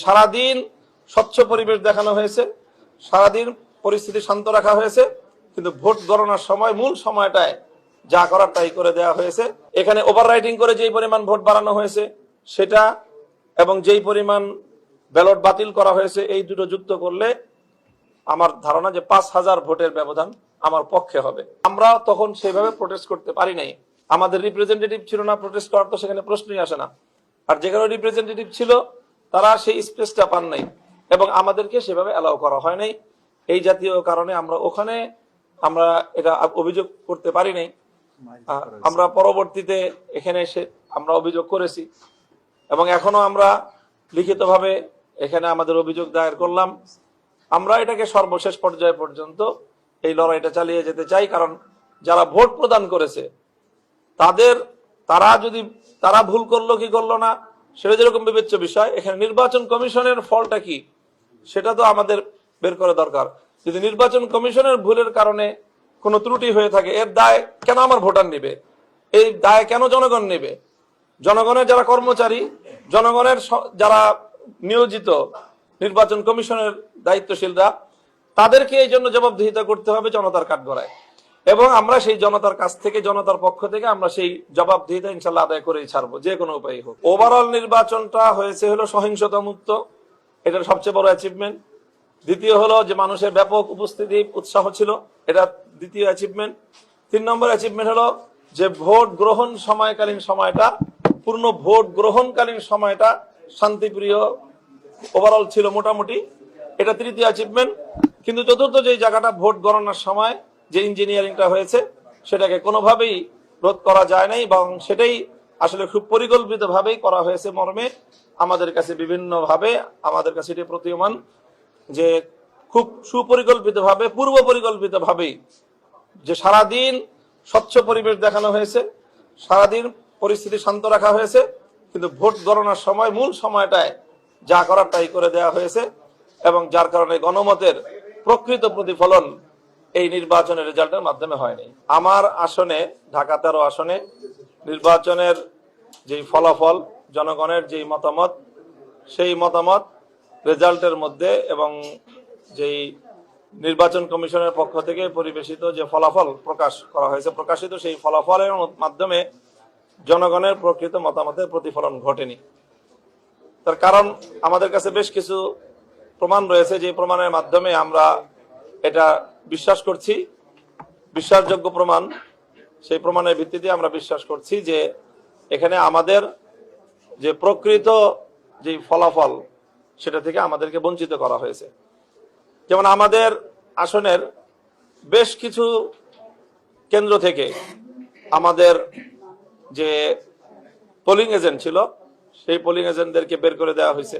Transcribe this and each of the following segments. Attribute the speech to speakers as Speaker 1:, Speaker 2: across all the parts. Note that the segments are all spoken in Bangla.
Speaker 1: সারাদিন স্বচ্ছ পরিবেশ দেখানো হয়েছে, সারাদিন পরিস্থিতি শান্ত রাখা হয়েছে, কিন্তু ভোট গণনার সময় মূল সময়টায় যা করার তাই করে দেওয়া হয়েছে। এখানে ওভাররাইটিং করে যেই পরিমাণ ভোট বাড়ানো হয়েছে সেটা এবং যেই পরিমাণ ব্যালট বাতিল করা হয়েছে, এই দুটো যুক্ত করলে আমার ধারণা যে ৫,০০০ ভোটের ব্যবধান আমার পক্ষে হবে। আমরা তখন সেভাবে প্রোটেস্ট করতে পারি নাই, আমাদের রিপ্রেজেন্টেটিভ ছিল না, প্রোটেস্ট করার তো সেখানে প্রশ্নই আসে না। আর যেখানে রিপ্রেজেন্টেটিভ ছিল তারা সেই স্পেসটা পান নাই এবং আমাদেরকে সেভাবে অ্যালাউ করা হয় নাই। এই জাতীয় কারণে আমরা এটা অভিযোগ করতে পারি নাই। আমরা পরবর্তীতে এখানে এসে আমরা অভিযোগ করেছি এবং এখনো আমরা লিখিতভাবে এখানে আমাদের অভিযোগ দায়ের করলাম। আমরা এটাকে সর্বশেষ পর্যায় পর্যন্ত এই লড়াইটা চালিয়ে যেতে চাই, কারণ যারা ভোট প্রদান করেছে তারা ভুল করলো কি করলো না সেটা যেরকম বিবেচ্য বিষয়, এখানে নির্বাচন কমিশনের ফলটা কি সেটা তো আমাদের বের করা দরকার। যদি নির্বাচন কমিশনের ভুলের কারণে কোনো ত্রুটি হয়ে থাকে, এর দায় কেন আমার ভোটার নেবে? এই দায় কেন জনগণ নেবে? জনগণের যারা কর্মচারী, জনগণের যারা নিয়োজিত নির্বাচন কমিশনের দায়িত্বশীলরা, তাদেরকে এই জন্য জবাবদিহিতা করতে হবে জনতার কাঠগড়ায়, এবং আমরা সেই জনতার কাছ থেকে, জনতার পক্ষ থেকে আমরা সেই জবাবদিহিতা ইনশাল্লাহ আদায় করেই ছাড়বো, যে কোনো উপায় হোক। ওভারঅল নির্বাচনটা হয়েছে হলো সহিংসতা মুক্ত, এটার সবচেয়ে বড় অ্যাচিভমেন্ট। দ্বিতীয় হলো যে মানুষের ব্যাপক উপস্থিতি উৎসাহ ছিল, এটা দ্বিতীয় অ্যাচিভমেন্ট। ৩ নম্বর অ্যাচিভমেন্ট হলো যে ভোট গ্রহণ সময়কালীন সময়টা, পূর্ণ ভোট গ্রহণকালীন সময়টা শান্তিপ্রিয় ওভারঅল ছিল মোটামুটি, এটা তৃতীয় অ্যাচিভমেন্ট। কিন্তু চতুর্থ যে জায়গাটা, ভোট গণনার সময় যে ইঞ্জিনিয়ারিংটা হয়েছে সেটাকে কোনোভাবেই রোধ করা যায় নাই, এবং সেটাই আসলে খুব পরিকল্পিতভাবেই করা হয়েছে মর্মে আমাদের কাছে বিভিন্নভাবে আমাদের কাছে এটি প্রতীয়মান যে খুব সুপরিকল্পিতভাবে, পূর্ব পরিকল্পিতভাবেই যে সারাদিন স্বচ্ছ পরিবেশ দেখানো হয়েছে, সারাদিন পরিস্থিতি শান্ত রাখা হয়েছে, কিন্তু ভোট গণনার সময় মূল সময়টায় যা করার তাই করে দেওয়া হয়েছে, এবং যার কারণে গণমতের প্রকৃত প্রতিফলন এই নির্বাচনের রেজাল্টের মাধ্যমে হয়নি। আমার আসনে, ঢাকা 13 আসনে নির্বাচনের যেই ফলাফল, জনগণের যেই মতামত, সেই মতামত রেজাল্টের মধ্যে এবং যেই নির্বাচন কমিশনের পক্ষ থেকে পরিবেশিত যে ফলাফল প্রকাশ করা হয়েছে, প্রকাশিত সেই ফলাফলের মাধ্যমে জনগণের প্রকৃত মতামতের প্রতিফলন ঘটেনি। তার কারণ আমাদের কাছে বেশ কিছু প্রমাণ রয়েছে, যে প্রমাণের মাধ্যমে আমরা এটা বিশ্বাস করছি, বিশ্বাসযোগ্য প্রমাণ। সেই প্রমাণের ভিত্তিতে আমরা বিশ্বাস করছি যে এখানে আমাদের যে প্রকৃত যে ফলাফল সেটা থেকে আমাদেরকে বঞ্চিত করা হয়েছে। যেমন আমাদের আসনের বেশ কিছু কেন্দ্র থেকে আমাদের যে পোলিং এজেন্ট ছিল, সেই পোলিং এজেন্টদেরকে বের করে দেওয়া হয়েছে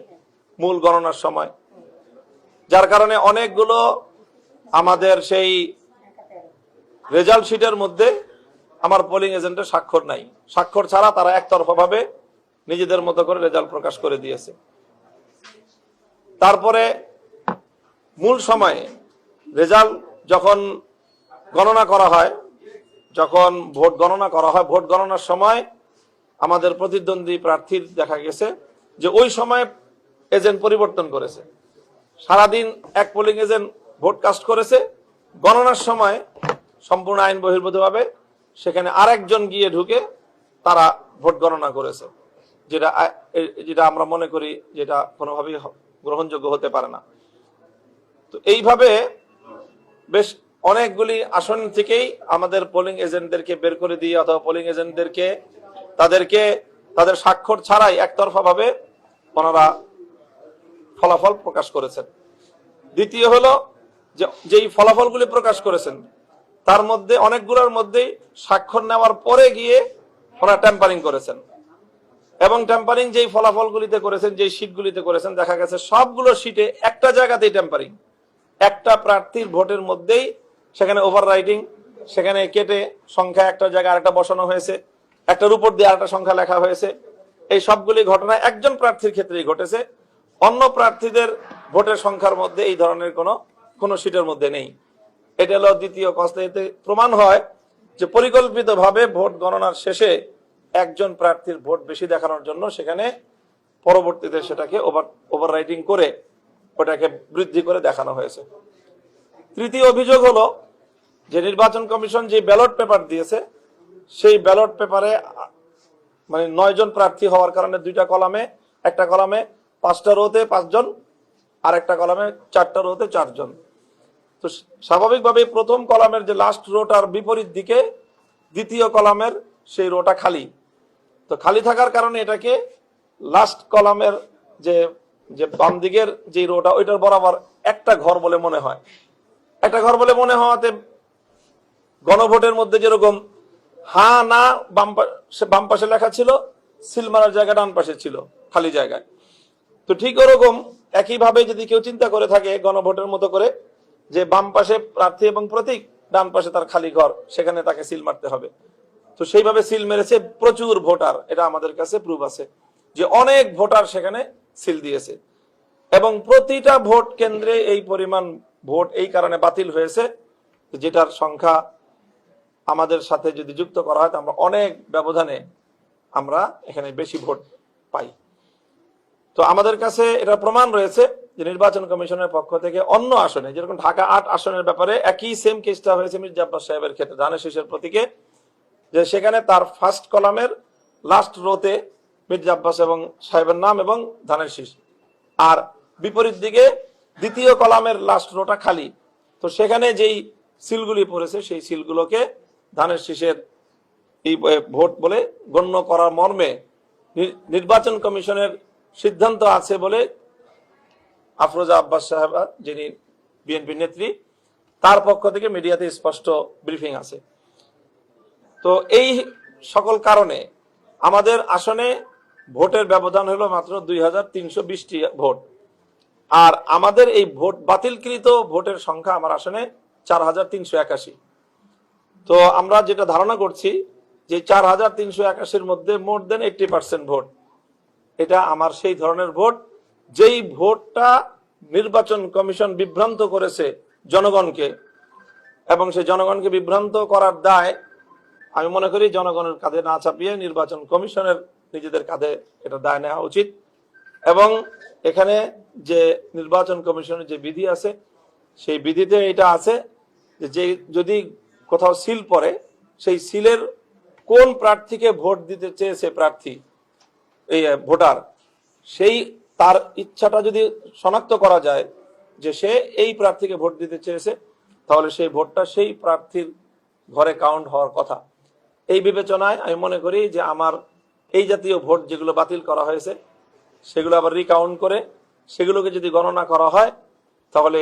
Speaker 1: মূল গণনার সময়, যার কারণে অনেকগুলো আমাদের সেই রেজাল্ট শিটের মধ্যে আমার পোলিং এজেন্টের স্বাক্ষর নাই। স্বাক্ষর ছাড়া তারা একতরফাভাবে নিজেদের মতো করে রেজাল্ট প্রকাশ করে দিয়েছে। তারপরে মূল সময়ে রেজাল্ট যখন গণনা করা হয়, যখন ভোট গণনা করা হয়, ভোট গণনার সময় আমাদের প্রতিদ্বন্দ্বী প্রার্থীর দেখা গেছে যে ওই সময় এজেন্ট পরিবর্তন করেছে। সারাদিন এক পোলিং এজেন্ট ভোট কাস্ট করেছে, গণনার সময় সম্পূর্ণ আইন বহির্ভূতভাবে সেখানে আরেকজন গিয়ে ঢুকে তারা ভোট গণনা করেছে, যেটা আমরা মনে করি যেটা কোনোভাবেই গ্রহণযোগ্য হতে পারে না। তো এইভাবে বেশ অনেকগুলি আসন থেকেই আমাদের পোলিং এজেন্টদেরকে বের করে দিয়ে, অথবা পোলিং এজেন্টদেরকে তাদের স্বাক্ষর ছাড়াই একতরফা ভাবে ওনারা ফলাফল প্রকাশ করেছেন। দ্বিতীয় হলো যেই ফলাফলগুলি প্রকাশ করেছেন তার মধ্যে অনেকগুলোর মধ্যেই স্বাক্ষর নেওয়ার পরে গিয়ে ওনারা ট্যাম্পারিং করেছেন, এবং ট্যাম্পারিং যেই ফলাফলগুলিতে করেছেন, যেই শীটগুলিতে করেছেন, দেখা গেছে সবগুলো শীটে একটা জায়গাতেই ট্যাম্পারিং, একটা প্রার্থীর ভোটের মধ্যেই সেখানে ওভাররাইটিং, সেখানে কেটে সংখ্যা একটা জায়গায় আরেকটা বসানো হয়েছে, একটার উপর দিয়ে আরেকটা সংখ্যা লেখা হয়েছে। এই সবগুলি ঘটনা একজন প্রার্থীর ক্ষেত্রেই ঘটেছে, অন্য প্রার্থীদের ভোটের সংখ্যার মধ্যে এই ধরনের কোনো শীটের মধ্যে নেই। এটা হলো দ্বিতীয় কথা। এতে প্রমাণ হয় যে পরিকল্পিতভাবে ভোট গণনার শেষে একজন প্রার্থীর ভোট বেশি দেখানোর জন্য সেখানে পরবর্তীতে সেটাকে ওভাররাইটিং করে ওটাকে বৃদ্ধি করে দেখানো হয়েছে। তৃতীয় অভিযোগ হলো যে নির্বাচন কমিশন যে ব্যালট পেপার দিয়েছে, সেই ব্যালট পেপারে মানে 9 জন প্রার্থী হওয়ার কারণে দুইটা কলামে, একটা কলামে 5টা রোতে 5 জন, আর একটা কলামে 4টা রোতে 4 জন। তো স্বাভাবিকভাবে প্রথম কলামের যে লাস্ট রোটার বিপরীত দিকে দ্বিতীয় কলামের সেই রোটা খালি। তো খালি থাকার কারণে এটাকে লাস্ট কলামের যে যে বাম দিকের যে রোটা ওইটার বরাবর একটা ঘর বলে মনে হয়। একটা ঘর বলে মনে হওয়াতে গণভোটের মধ্যে যেরকম হ্যাঁ না বাম পাশে লেখা ছিল, সিল মারার জায়গা ডান পাশে ছিল খালি জায়গায়। তো ঠিক ওরকম একইভাবে যদি কেউ চিন্তা করে থাকে গণভোটের মতো করে যে বাম পাশে প্রার্থী এবং প্রতীক, ডান পাশে তার খালি ঘর, সেখানে তাকে সিল মারতে হবে, তো সেইভাবে সিল মেরেছে প্রচুর ভোটার। এটা আমাদের কাছে প্রুফ আছে যে অনেক ভোটার সেখানে সিল দিয়েছে এবং প্রতিটা ভোট কেন্দ্রে এই পরিমাণ ভোট এই কারণে বাতিল হয়েছে, যেটার সংখ্যা আমাদের সাথে যদি যুক্ত করা হয় আমরা অনেক ব্যবধানে আমরা এখানে বেশি ভোট পাই। তো আমাদের কাছে এটা প্রমাণ রয়েছে যে নির্বাচন কমিশনের পক্ষ থেকে অন্য আসনে, যেরকম ঢাকা 8 আসনের ব্যাপারে একই সেম কেসটা হয়েছে মির্জা আব্বাস সাহেবের ক্ষেত্রে ধানের শীষের প্রতীকে, যে সেখানে তার ফার্স্ট কলামের লাস্ট রোতে মির্জা আব্বাস এবং সাহেবের নাম এবং ধানের শীষ, আর বিপরীত দিকে দ্বিতীয় কলামের লাস্ট রোটা খালি। তো সেখানে যেই সিলগুলি পড়েছে সেই সিলগুলোকে ধানের শীষের এই ভোট বলে গণ্য করার মর্মে নির্বাচন কমিশনের সিদ্ধান্ত আছে বলে আফরোজা আব্বাস সাহেবা, যিনি বিএনপি নেত্রী, তার পক্ষ থেকে মিডিয়াতে স্পষ্ট ব্রিফিং আছে। তো এই সকল কারণে আমাদের আসনে ভোটের ব্যবধান হলো মাত্র 2320টি ভোট, আর আমাদের এই ভোট বাতিলকৃত ভোটের সংখ্যা আমার আসনে 4381। তো আমরা যেটা ধারণা করছি যে 4381-র মধ্যে মোর দেন 80% ভোট, এটা আমার সেই ধরনের ভোট যেই ভোটটা নির্বাচন কমিশন বিভ্রান্ত করেছে জনগণকে, এবং সেই জনগণকে বিভ্রান্ত করার দায় আমি মনে করি জনগণের কাঁধে না চাপিয়ে নির্বাচন কমিশনের নিজেদের কাঁধে এটা দায় নেওয়া উচিত। এবং এখানে যে নির্বাচন কমিশনের যে বিধি আছে সেই বিধিতে এটা আছে যে যদি কোথাও সিল পড়ে, সেই সিলের কোন প্রার্থীকে ভোট দিতে চেয়েছে প্রার্থী এই ভোটার, সেই তার ইচ্ছাটা যদি শনাক্ত করা যায় যে সে এই প্রার্থীকে ভোট দিতে চেয়েছে, তাহলে সেই ভোটটা সেই প্রার্থীর ঘরে কাউন্ট হওয়ার কথা। এই বিবেচনায় আমি মনে করি যে আমার এই জাতীয় ভোট যেগুলো বাতিল করা হয়েছে সেগুলো আবার রিকাউন্ট করে সেগুলোকে যদি গণনা করা হয় তাহলে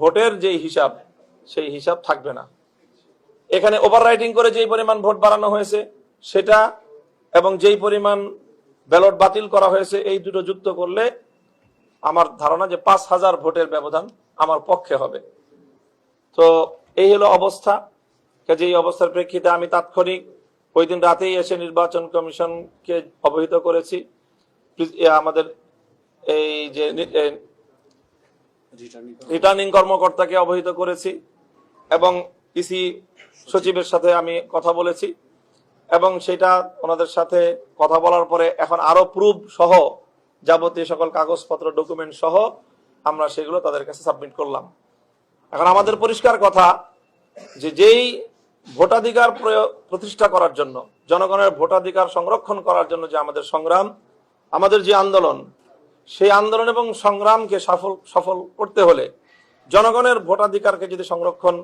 Speaker 1: ভোটের যে হিসাব সেই হিসাব থাকবে না। এখানে ওভাররাইটিং করে যেই পরিমাণ ভোট বাড়ানো হয়েছে সেটা এবং যেই পরিমাণ ব্যালট বাতিল করা হয়েছে এই দুটো যুক্ত করলে আমার ধারণা যে 5000 ভোটের ব্যবধান আমার পক্ষে হবে। তো এই হলো অবস্থা। কাজে এই অবস্থার প্রেক্ষিতে আমি তাৎক্ষণিক ওই দিন রাতেই এসে নির্বাচন কমিশনকে অবহিত করেছি, আমাদের এই যে রিটার্নিং কর্মকর্তাকে অবহিত করেছি এবং ইসি সচিবের সাথে আমি কথা বলেছি, এবং সেটা ওনাদের সাথে কথা বলার পরে এখন আরো প্রুফ সহ যাবতীয় সকল কাগজপত্র ডকুমেন্ট সহ আমরা সেগুলো তাদের কাছে সাবমিট করলাম। এখন আমাদের পরিষ্কার কথা যে যেই ভোটাধিকার প্রতিষ্ঠা করার জন্য, জনগণের ভোটাধিকার সংরক্ষণ করার জন্য যে আমাদের সংগ্রাম, আমাদের যে আন্দোলন, সেই আন্দোলন এবং সংগ্রামকে সফল করতে হলে জনগণের ভোটাধিকারকে যদি সংরক্ষণ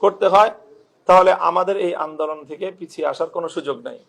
Speaker 1: করতে হয় তাহলে আমাদের এই আন্দোলন থেকে পিছিয়ে আসার কোনো সুযোগ নেই।